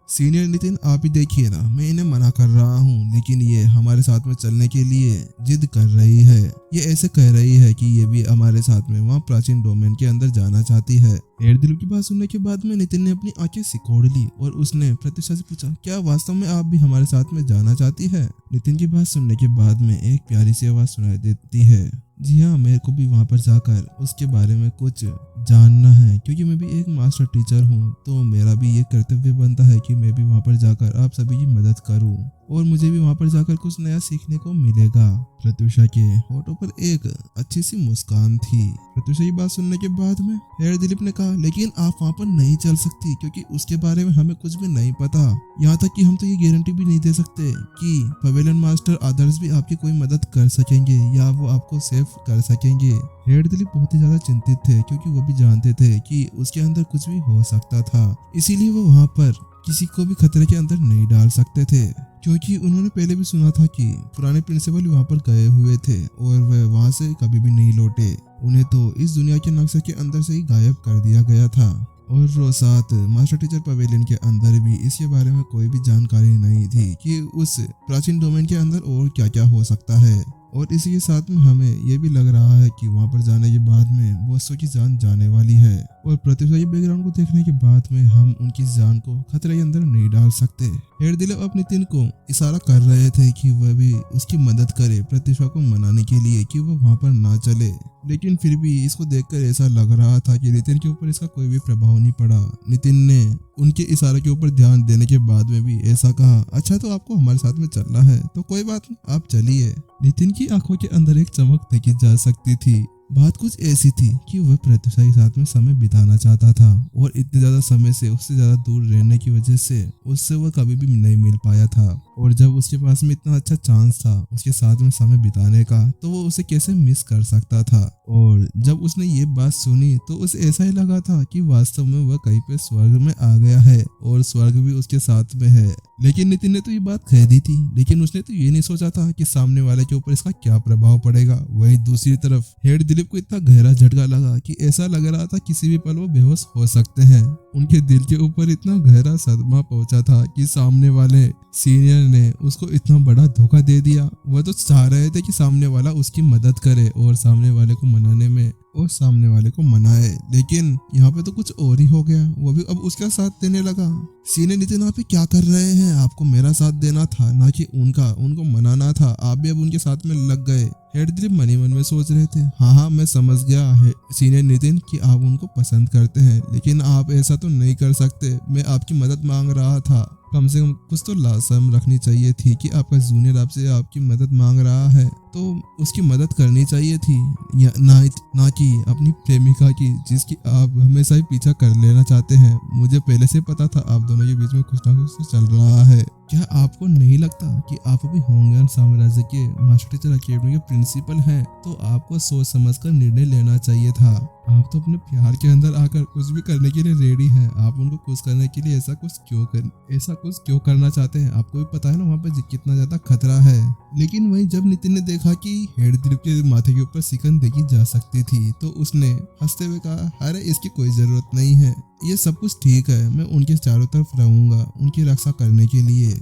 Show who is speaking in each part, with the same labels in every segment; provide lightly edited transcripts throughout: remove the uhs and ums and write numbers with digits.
Speaker 1: Senior Nitin, आप ही देखिए ना, मैं इन्हें मना कर रहा हूँ लेकिन ये हमारे साथ में चलने के लिए जिद कर रही है। ये ऐसे कह रही है कि ये भी हमारे साथ में वहाँ प्राचीन डोमेन के अंदर जाना चाहती है। दिलीप की बात सुनने के बाद में नितिन ने अपनी आंखें सिकोड़ ली और उसने प्रत्युषा से पूछा, क्या वास्तव में आप भी हमारे साथ में जाना चाहती है? नितिन की बात सुनने के बाद में एक प्यारी सी आवाज सुनाई देती है, जी हाँ, मेरे को भी वहाँ पर जाकर उसके बारे में कुछ जानना है, क्योंकि मैं भी एक मास्टर टीचर हूँ, तो मेरा भी ये कर्तव्य बनता है कि मैं भी वहाँ पर जाकर आप सभी की मदद करूँ और मुझे भी वहाँ पर जाकर कुछ नया सीखने को मिलेगा। प्रत्युषा के होठों पर एक अच्छी सी मुस्कान थी। प्रत्युषा की बात सुनने के बाद में दिलीप ने कहा, लेकिन आप वहाँ पर नहीं चल सकती क्योंकि उसके बारे में हमें कुछ भी नहीं पता। यहाँ तक कि हम तो ये गारंटी भी नहीं दे सकते कि पवेलियन मास्टर आदर्श भी आपकी कोई मदद कर सकेंगे या वो आपको सेफ कर सकेंगे। दिलीप बहुत ही ज्यादा चिंतित थे क्योंकि वो भी जानते थे कि उसके अंदर कुछ भी हो सकता था, इसीलिए वो वहाँ पर किसी को भी खतरे के अंदर नहीं डाल सकते थे, क्योंकि उन्होंने पहले भी सुना था कि पुराने प्रिंसिपल वहाँ पर गए हुए थे और वह वहाँ से कभी भी नहीं लौटे। उन्हें तो इस दुनिया के नक्शे के अंदर से ही गायब कर दिया गया था और रोसात मास्टर टीचर पवेलियन के अंदर भी इसके बारे में कोई भी जानकारी नहीं थी कि उस प्राचीन डोमेन के अंदर और क्या क्या हो सकता है। और इसी के साथ में हमें ये भी लग रहा है कि वहाँ पर जाने के बाद में बॉसों की जान जाने वाली है और प्रत्युषा के बैकग्राउंड को देखने के बाद में हम उनकी जान को खतरे के अंदर नहीं डाल सकते। दिलीप अब नितिन को इशारा कर रहे थे कि वह भी उसकी मदद करे प्रत्युषा को मनाने के लिए कि वह वहाँ पर ना चले, लेकिन फिर भी इसको देखकर ऐसा लग रहा था कि नितिन के ऊपर इसका कोई भी प्रभाव नहीं पड़ा। नितिन ने उनके इशारे के ऊपर ध्यान देने के बाद में भी ऐसा कहा, अच्छा तो आपको हमारे साथ में चलना है तो कोई बात नहीं, आप चलिए। नितिन की आंखों के अंदर एक चमक देखी जा सकती थी। बात कुछ ऐसी थी कि वह प्रत्युषा के साथ में समय बिताना चाहता था और इतने ज्यादा समय से उससे ज्यादा दूर रहने की वजह से उससे वह कभी भी नहीं मिल पाया था, और जब उसके पास में इतना अच्छा चांस था उसके साथ में समय बिताने का तो वो उसे कैसे मिस कर सकता था। और जब उसने ये बात सुनी तो उसे ऐसा ही लगा था कि वास्तव में वह कहीं पे स्वर्ग में आ गया है और स्वर्ग भी उसके साथ में है। लेकिन नितिन ने तो ये बात कह दी थी, लेकिन उसने तो ये नहीं सोचा था कि सामने वाले के ऊपर इसका क्या प्रभाव पड़ेगा। वहीं दूसरी तरफ दिलीप को इतना गहरा झटका लगा कि ऐसा लग रहा था किसी भी पल वो बेहोश हो सकते हैं। उनके दिल के ऊपर इतना गहरा सदमा पहुंचा था कि सामने वाले सीनियर ने उसको इतना बड़ा धोखा दे दिया। वह तो चाह रहे थे कि सामने वाला उसकी मदद करे और सामने वाले को मनाने में और सामने वाले को मनाए, लेकिन यहाँ पे तो कुछ और ही हो गया। वो भी अब उसका साथ देने लगा। सीनियर नितिन, आप क्या कर रहे हैं? आपको मेरा साथ देना था ना कि उनको मनाना था। आप भी अब उनके साथ में लग गए। दिलीप मनी मन में सोच रहे थे, हाँ मैं समझ गया है सीनियर नितिन कि आप उनको पसंद करते हैं, लेकिन आप ऐसा तो नहीं कर सकते। मैं आपकी मदद मांग रहा था, कम से कम कुछ तो लाशर्म रखनी चाहिए थी कि आपका जूनियर आपसे आपकी मदद मांग रहा है तो उसकी मदद करनी चाहिए थी, या ना कि अपनी प्रेमिका की जिसकी आप हमेशा ही पीछा कर लेना चाहते हैं। मुझे पहले से पता था आप दोनों के बीच में कुछ ना कुछ तो चल रहा है। क्या आपको नहीं लगता कि आप अभी होंगन साम्राज्य के मास्टर टीचर अकेडमी के प्रिंसिपल हैं? तो आपको सोच समझकर निर्णय लेना चाहिए था। आप तो अपने प्यार के अंदर आकर कुछ भी करने के लिए रेडी हैं। आप उनको खुश करने के लिए ऐसा कुछ क्यों करना चाहते हैं? आपको भी पता है ना वहाँ पे कितना ज्यादा खतरा है। लेकिन वहीं जब नितिन ने देखा कि दिलीप के माथे के ऊपर सिकन देखी जा सकती थी तो उसने हंसते हुए कहा, अरे इसकी कोई जरूरत नहीं है, ये सब कुछ ठीक है। मैं उनके चारों तरफ रहूंगा उनकी रक्षा करने के लिए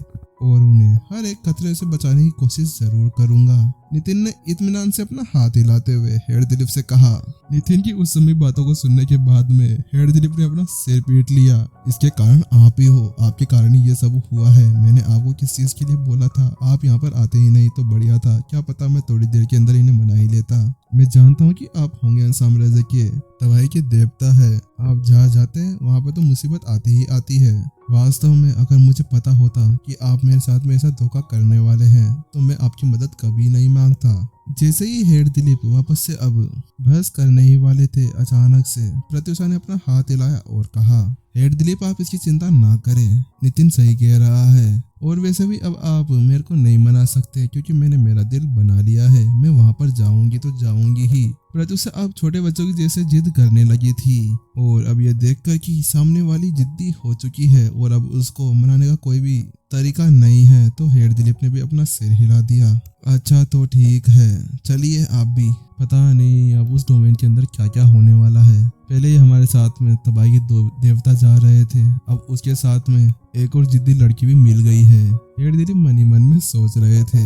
Speaker 1: और उन्हें हर एक खतरे से बचाने की कोशिश जरूर करूंगा। नितिन ने इत्मीनान से अपना हाथ हिलाते हुए दिलीप से कहा। नितिन की उस समय बातों को सुनने के बाद में दिलीप ने अपना सिर पीट लिया। इसके कारण आप ही हो, आपके कारण ही ये सब हुआ है। मैंने आपको किस चीज के लिए बोला था? आप यहाँ पर आते ही नहीं तो बढ़िया था, क्या पता मैं थोड़ी देर के अंदर इन्हें मना ही लेता। मैं जानता हूँ कि आप होंगे साम्राज्य के दवाई के देवता है, आप जहाँ जाते हैं वहाँ पर तो मुसीबत आती ही आती है। वास्तव में अगर मुझे पता होता कि आप मेरे साथ में ऐसा धोखा करने वाले हैं तो मैं आपकी मदद कभी नहीं मांगता। जैसे ही दिलीप वापस से अब बहस करने ही वाले थे, अचानक से प्रत्युषा ने अपना हाथ हिलाया और कहा, दिलीप आप इसकी चिंता ना करें, नितिन सही कह रहा है और वैसे भी अब आप मेरे को नहीं मना सकते क्योंकि मैंने मेरा दिल बना लिया है। मैं वहाँ पर जाऊंगी तो जाऊंगी ही। प्रत्युषा अब छोटे बच्चों की जैसे जिद करने लगी थी और अब ये देखकर कि सामने वाली जिद्दी हो चुकी है और अब उसको मनाने का कोई भी तरीका नहीं है तो दिलीप ने भी अपना सिर हिला दिया। अच्छा तो ठीक है, चलिए आप भी। पता नहीं अब उस डोमेन के अंदर क्या क्या होने वाला है। पहले ही हमारे साथ में तबाही के दो देवता जा रहे थे, अब उसके साथ में एक और जिद्दी लड़की भी मिल गई है। हेड दिलीप मन ही मन में सोच रहे थे।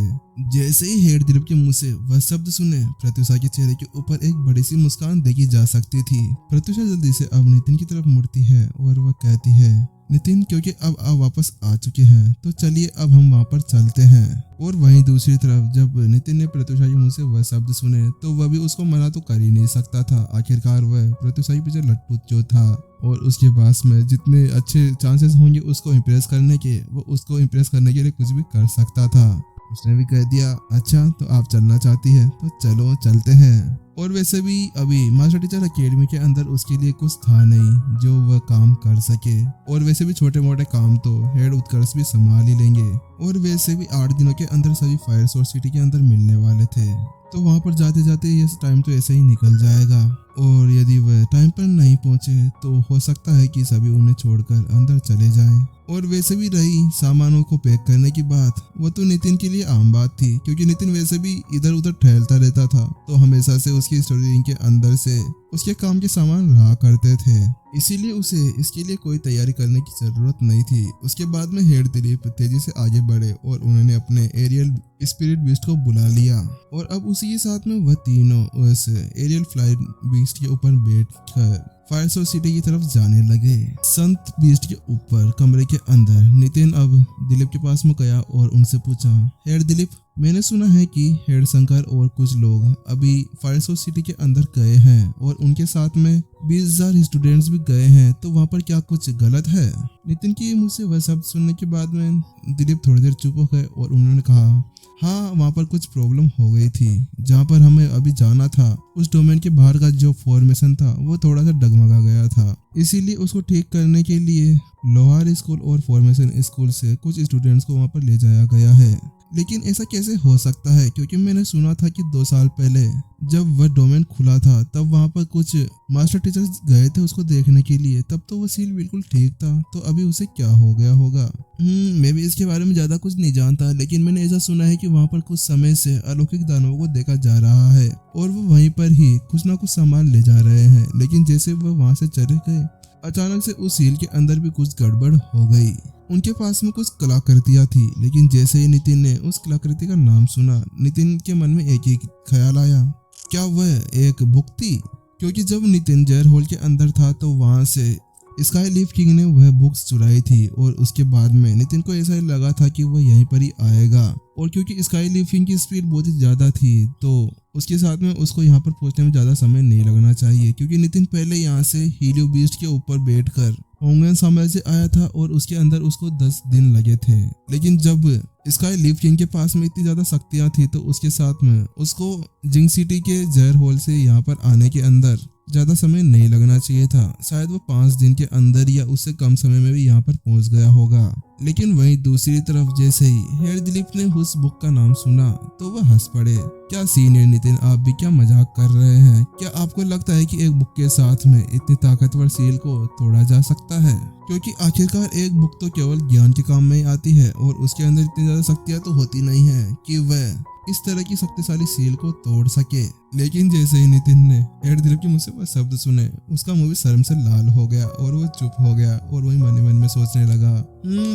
Speaker 1: जैसे ही हेड दिलीप के मुंह से वह शब्द सुने, प्रत्युषा के चेहरे के ऊपर एक बड़ी सी मुस्कान देखी जा सकती थी। प्रत्युषा जल्दी से अब नितिन की तरफ मुड़ती है और वह कहती है, नितिन, क्योंकि अब आप वापस आ चुके हैं तो चलिए अब हम वहाँ पर चलते हैं। और वहीं दूसरी तरफ जब नितिन ने प्रत्युषा के मुंह से वह शब्द सुने तो वह भी उसको मना तो कर ही नहीं सकता था। आखिरकार वह प्रत्युषा के पीछे लटपुट जो था और उसके पास में जितने अच्छे चांसेस होंगे उसको इम्प्रेस करने के, वो उसको इम्प्रेस करने के लिए कुछ भी कर सकता था। उसने भी कह दिया, अच्छा तो आप चलना चाहती है तो चलो चलते हैं। और वैसे भी अभी मास्टर टीचर एकेडमी के अंदर उसके लिए कुछ था नहीं जो वह काम कर सके। और वैसे भी छोटे मोटे काम तो हेड उत्कर्ष भी संभाल ही लेंगे। और वैसे भी 8 दिनों के अंदर सभी फायर सोर्स सिटी के अंदर मिलने वाले थे, तो वहां पर जाते जाते ये टाइम तो ऐसे ही निकल जाएगा। और यदि वह टाइम पर नहीं पहुंचे तो हो सकता है कि सभी उन्हें छोड़कर अंदर चले जाएं। और वैसे भी रही सामानों को पैक करने की बात, वो तो नितिन के लिए आम बात थी, क्योंकि नितिन वैसे भी इधर उधर टहलता रहता था, तो हमेशा से उसकी स्टोरी के अंदर से उसके काम के सामान रहा करते थे, इसीलिए उसे इसके लिए कोई तैयारी करने की जरूरत नहीं थी। उसके बाद में हेड दिलीप तेजी से आगे बढ़े और उन्होंने अपने एरियल स्पिरिट बीस्ट को बुला लिया। और अब उसी के साथ में वह तीनों उस एरियल फ्लाइट बीस्ट के ऊपर बैठकर फायर सोर्स सिटी की तरफ जाने लगे। संत बीस्ट के ऊपर कमरे के अंदर नितिन अब दिलीप के पास में गया और उनसे पूछा, हेड दिलीप, मैंने सुना है कि हेड शंकर और कुछ लोग अभी फायर सोर्स सिटी के अंदर गए हैं और उनके साथ में 20,000 स्टूडेंट्स भी गए हैं, तो वहाँ पर क्या कुछ गलत है? नितिन के मुंह से वह शब्द सुनने के बाद में दिलीप थोड़ी देर चुप हो गए और उन्होंने कहा, हाँ, वहाँ पर कुछ प्रॉब्लम हो गई थी। जहाँ पर हमें अभी जाना था उस डोमेन के बाहर का जो फॉर्मेशन था वो थोड़ा सा डगमगा गया था, इसीलिए उसको ठीक करने के लिए लोहार स्कूल और फॉर्मेशन स्कूल से कुछ स्टूडेंट्स को वहाँ पर ले जाया गया है। लेकिन ऐसा कैसे हो सकता है, क्योंकि मैंने सुना था कि 2 साल पहले जब वह डोमेन खुला था तब वहाँ पर कुछ मास्टर टीचर्स गए थे उसको देखने के लिए, तब तो वो सील बिल्कुल ठीक था, तो अभी उसे क्या हो गया होगा? मैं भी इसके बारे में ज्यादा कुछ नहीं जानता, लेकिन मैंने ऐसा सुना है कि वहाँ पर कुछ समय से अलौकिक दानवों को देखा जा रहा है और वो वहीं पर ही कुछ ना कुछ सामान ले जा रहे हैं। लेकिन जैसे वो वहाँ से चले गए, अचानक से उस सील के अंदर भी कुछ गड़बड़ हो गई। उनके पास में कुछ कलाकृतियां थी, लेकिन जैसे ही नितिन ने उस कलाकृति का नाम सुना, नितिन के मन में एक ही ख्याल आया, क्या वह एक बुक थी? क्योंकि जब नितिन जेयर हॉल के अंदर था तो वहां से स्काई लीफ किंग ने वह बुक्स चुराई थी और उसके बाद में नितिन को ऐसा ही लगा था कि वह यहीं पर ही आएगा। और क्योंकि स्काई लीफ किंग की स्पीड बहुत ही ज्यादा थी तो उसके साथ में उसको यहाँ पर पहुंचने में ज्यादा समय नहीं लगना चाहिए, क्योंकि नितिन पहले यहाँ से हीलियो बीस्ट के ऊपर बैठकर होंगन साम्राज्य आया था और उसके अंदर उसको 10 दिन लगे थे। लेकिन जब स्काई लीफ किंग के पास में इतनी ज्यादा शक्तियां थी तो उसके साथ में उसको जिंग सिटी के जेयर हॉल से यहाँ पर आने के अंदर ज्यादा समय नहीं लगना चाहिए था। शायद वो 5 दिन के अंदर या उससे कम समय में भी यहाँ पर पहुंच गया होगा। लेकिन वहीं दूसरी तरफ जैसे ही हेड दिलीप ने उस बुक का नाम सुना तो वह हंस पड़े। क्या सीनियर नितिन, आप भी क्या मजाक कर रहे हैं? क्या आपको लगता है कि एक बुक के साथ में इतनी ताकतवर सील को तोड़ा जा सकता है? क्योंकि आखिरकार एक बुक तो केवल ज्ञान के काम में ही आती है और उसके अंदर इतनी ज्यादा शक्तियां तो होती नहीं है कि वह इस तरह की शक्तिशाली सील को तोड़ सके। लेकिन जैसे ही नितिन ने हेड दिलीप के मुंह से वह शब्द सुने, उसका मुंह भी शर्म से लाल हो गया और वो चुप हो गया और वही मन ही मन में सोचने लगा,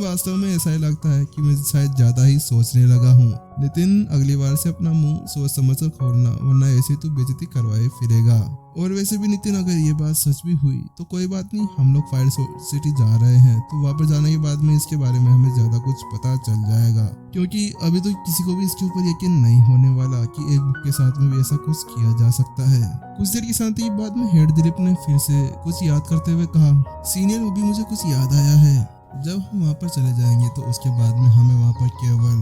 Speaker 1: वास्तव में ऐसा ही लगता है कि मैं शायद ज्यादा ही सोचने लगा हूँ। नितिन, अगली बार से अपना मुंह सोच समझ कर खोलना, वरना ऐसे तू बेइज्जती करवाए फिरेगा। और वैसे भी नितिन, अगर ये बात सच भी हुई तो कोई बात नहीं, हम लोग फायर सिटी जा रहे हैं तो वहाँ पर जाने के बाद में इसके बारे में हमें ज्यादा कुछ पता चल जाएगा, क्योंकि अभी तो किसी को भी इसके ऊपर यकीन नहीं होने वाला कि एक बुक के साथ में भी ऐसा कुछ किया जा सकता है। कुछ देर की शांति के बाद में हेड दिलीप ने फिर से कुछ याद करते हुए कहा, सीनियर, अभी मुझे कुछ याद आया है। जब हम वहाँ पर चले जाएंगे तो उसके बाद में हमें वहाँ पर केवल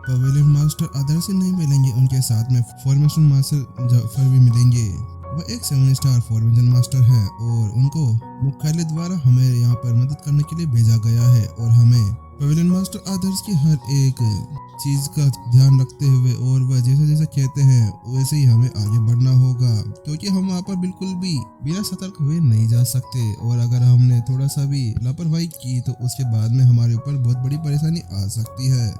Speaker 1: पवेलियन मास्टर अदर से नहीं मिलेंगे, उनके साथ में फॉर्मेशन मास्टर जाफर भी मिलेंगे। वह एक 7 स्टार फॉर्मेशन मास्टर है और उनको मुख्यालय द्वारा हमें यहाँ पर मदद करने के लिए भेजा गया है और हमें पवेलियन मास्टर आदर्श की हर एक चीज का ध्यान रखते हुए और वह जैसा जैसा कहते हैं वैसे ही हमें आगे बढ़ना होगा, क्योंकि हम वहाँ पर बिल्कुल भी बिना सतर्क हुए नहीं जा सकते और अगर हमने थोड़ा सा भी लापरवाही की तो उसके बाद में हमारे ऊपर बहुत बड़ी परेशानी आ सकती है।